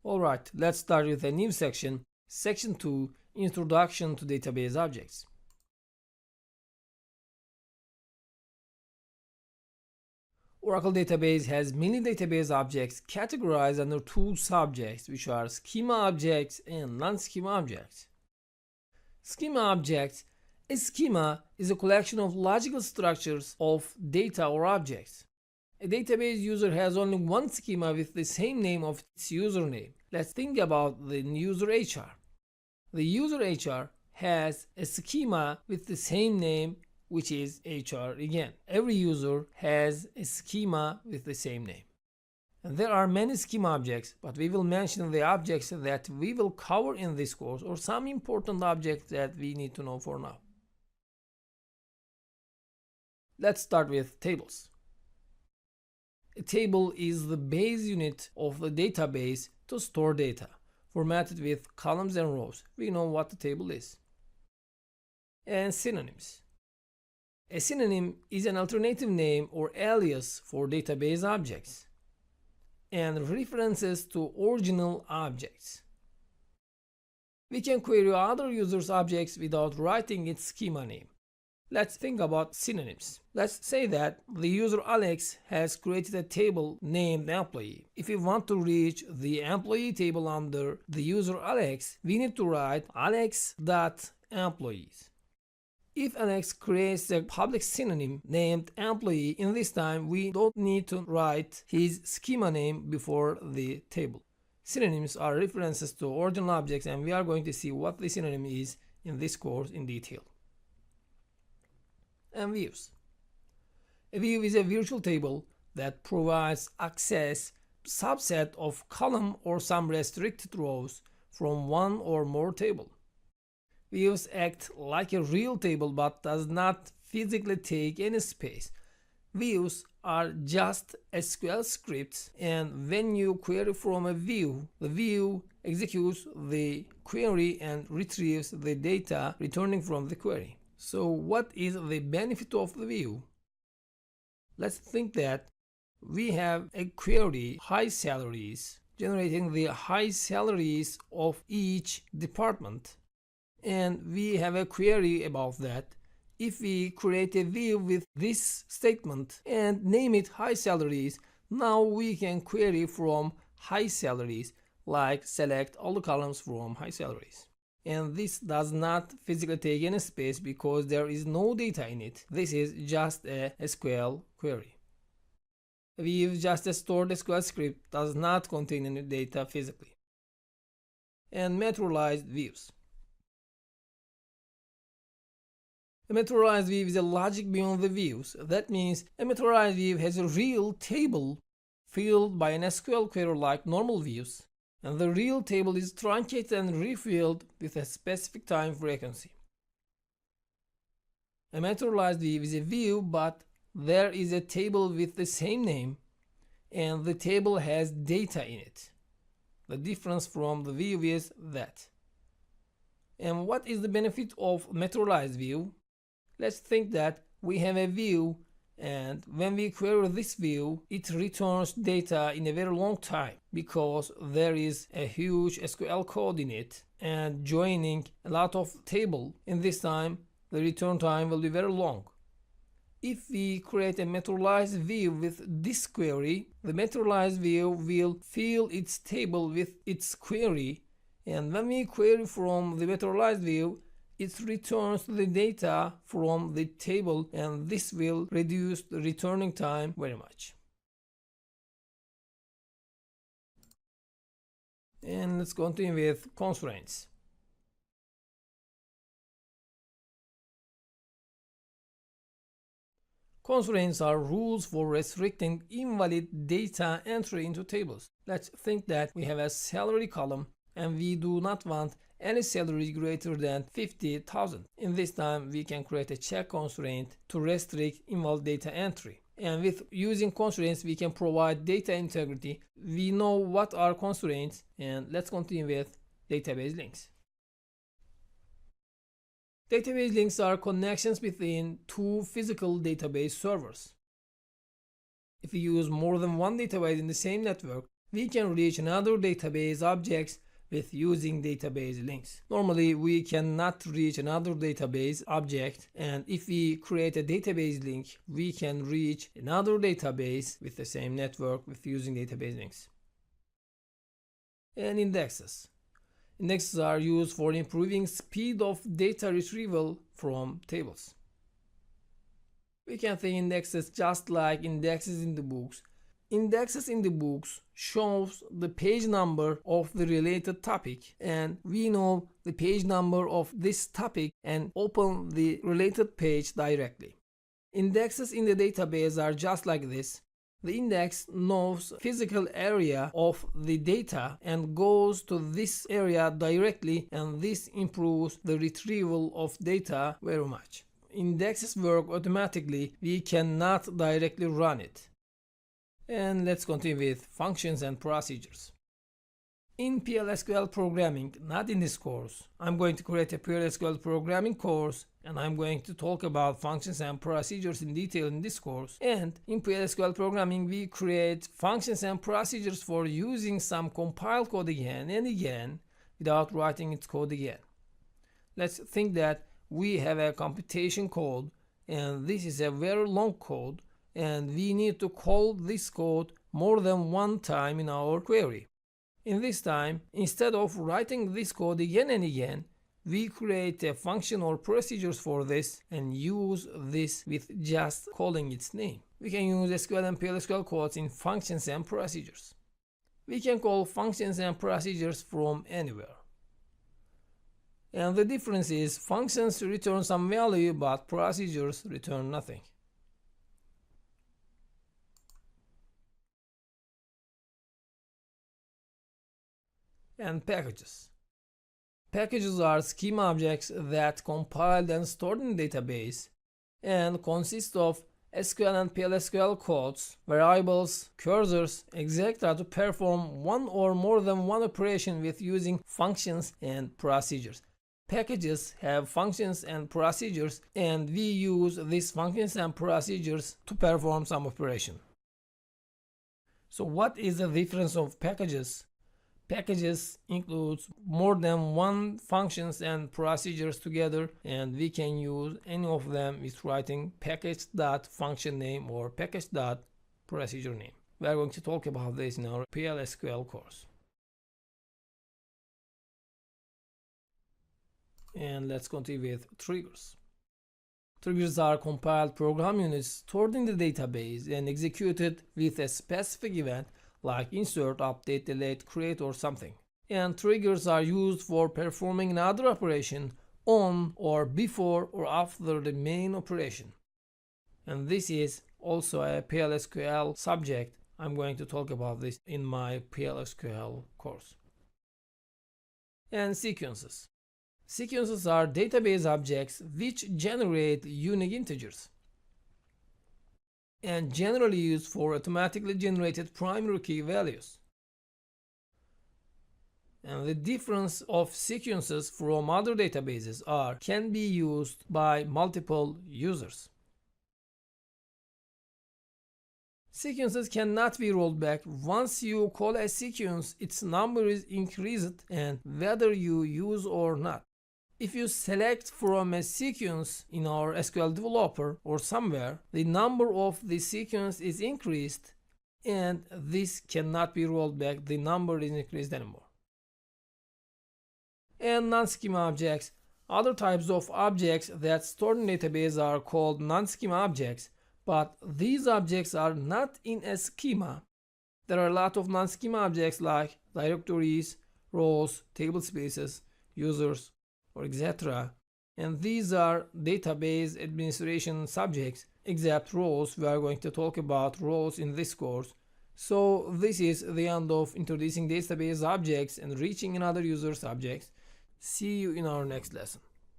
Alright, let's start with a new section, Section 2, Introduction to Database Objects. Oracle database has many database objects categorized under two subjects, which are schema objects and non-schema objects. Schema objects. A schema is a collection of logical structures of data or objects. A database user has only one schema with the same name of its username. Let's think about the user HR. The user HR has a schema with the same name, which is HR again. Every user has a schema with the same name. And there are many schema objects, but we will mention the objects that we will cover in this course, or some important objects that we need to know for now. Let's start with tables. A table is the base unit of the database to store data, formatted with columns and rows. We know what the table is. And synonyms. A synonym is an alternative name or alias for database objects and references to original objects. We can query other users' objects without writing its schema name. Let's think about synonyms. Let's say that the user Alex has created a table named employee. If we want to reach the employee table under the user Alex, we need to write alex.employees. If Alex creates a public synonym named employee, in this time we don't need to write his schema name before the table. Synonyms are references to original objects, and we are going to see what the synonym is in this course in detail. And views. A view is a virtual table that provides access to a subset of column or some restricted rows from one or more tables. Views act like a real table but does not physically take any space. Views are just SQL scripts, and when you query from a view, the view executes the query and retrieves the data returning from the query. So what is the benefit of the view? Let's think that we have a query, high salaries, generating the high salaries of each department. And we have a query about that. If we create a view with this statement and name it high salaries, now we can query from high salaries, like select all the columns from high salaries. And this does not physically take any space because there is no data in it. This is just a SQL query. A view is just a stored SQL script, does not contain any data physically. And materialized views. A materialized view is a logic beyond the views. That means a materialized view has a real table filled by an SQL query like normal views, and the real table is truncated and refilled with a specific time frequency. A materialized view is a view, but there is a table with the same name, and the table has data in it. The difference from the view is that. And what is the benefit of materialized view? Let's think that we have a view, and when we query this view, it returns data in a very long time because there is a huge SQL code in it and joining a lot of table. In this time, the return time will be very long. If we create a materialized view with this query, the materialized view will fill its table with its query, and when we query from the materialized view, it returns the data from the table, and this will reduce the returning time very much. And let's continue with constraints. Constraints are rules for restricting invalid data entry into tables. Let's think that we have a salary column and we do not want any salary greater than 50,000. In this time, we can create a check constraint to restrict invalid data entry. And with using constraints, we can provide data integrity. We know what are constraints, and let's continue with database links. Database links are connections between two physical database servers. If we use more than one database in the same network, We can reach another database objects with using database links. Normally, we cannot reach another database object, and if we create a database link, we can reach another database with the same network with using database links. And indexes. Indexes are used for improving speed of data retrieval from tables. We can think indexes just like indexes in the books. Indexes in the books shows the page number of the related topic, and we know the page number of this topic and open the related page directly. Indexes in the database are just like this. The index knows physical area of the data and goes to this area directly, and this improves the retrieval of data very much. Indexes work automatically, we cannot directly run it. And let's continue with functions and procedures. In PLSQL programming, not in this course, I'm going to create a PLSQL programming course, and I'm going to talk about functions and procedures in detail in this course. And in PLSQL programming, we create functions and procedures for using some compiled code again and again without writing its code again. Let's think that we have a computation code, and this is a very long code, and we need to call this code more than one time in our query. In this time, instead of writing this code again and again, we create a function or procedures for this and use this with just calling its name. We can use SQL and PLSQL codes in functions and procedures. We can call functions and procedures from anywhere. And the difference is functions return some value, but procedures return nothing. And packages. Packages are schema objects that compiled and stored in the database and consist of SQL and PLSQL codes, variables, cursors, etc. to perform one or more than one operation with using functions and procedures. Packages have functions and procedures, and we use these functions and procedures to perform some operation. So what is the difference of packages? Packages includes more than one functions and procedures together, and we can use any of them with writing package.function name or package.procedure name. We are going to talk about this in our PLSQL course. And let's continue with triggers. Triggers are compiled program units stored in the database and executed with a specific event like insert, update, delete, create, or something. And triggers are used for performing another operation on or before or after the main operation. And this is also a PLSQL subject. I'm going to talk about this in my PLSQL course. And sequences. Sequences are database objects which generate unique integers and generally used for automatically generated primary key values. And the difference of sequences from other databases can be used by multiple users. Sequences cannot be rolled back. Once you call a sequence, its number is increased and whether you use or not. If you select from a sequence in our SQL developer or somewhere, the number of the sequence is increased and this cannot be rolled back. The number is increased anymore. And non-schema objects. Other types of objects that stored in database are called non-schema objects, but these objects are not in a schema. There are a lot of non-schema objects like directories, rows, table spaces, users, or etc. And these are database administration subjects, except rows. We are going to talk about rows in this course. So this is the end of introducing database objects and reaching another user subjects. See you in our next lesson.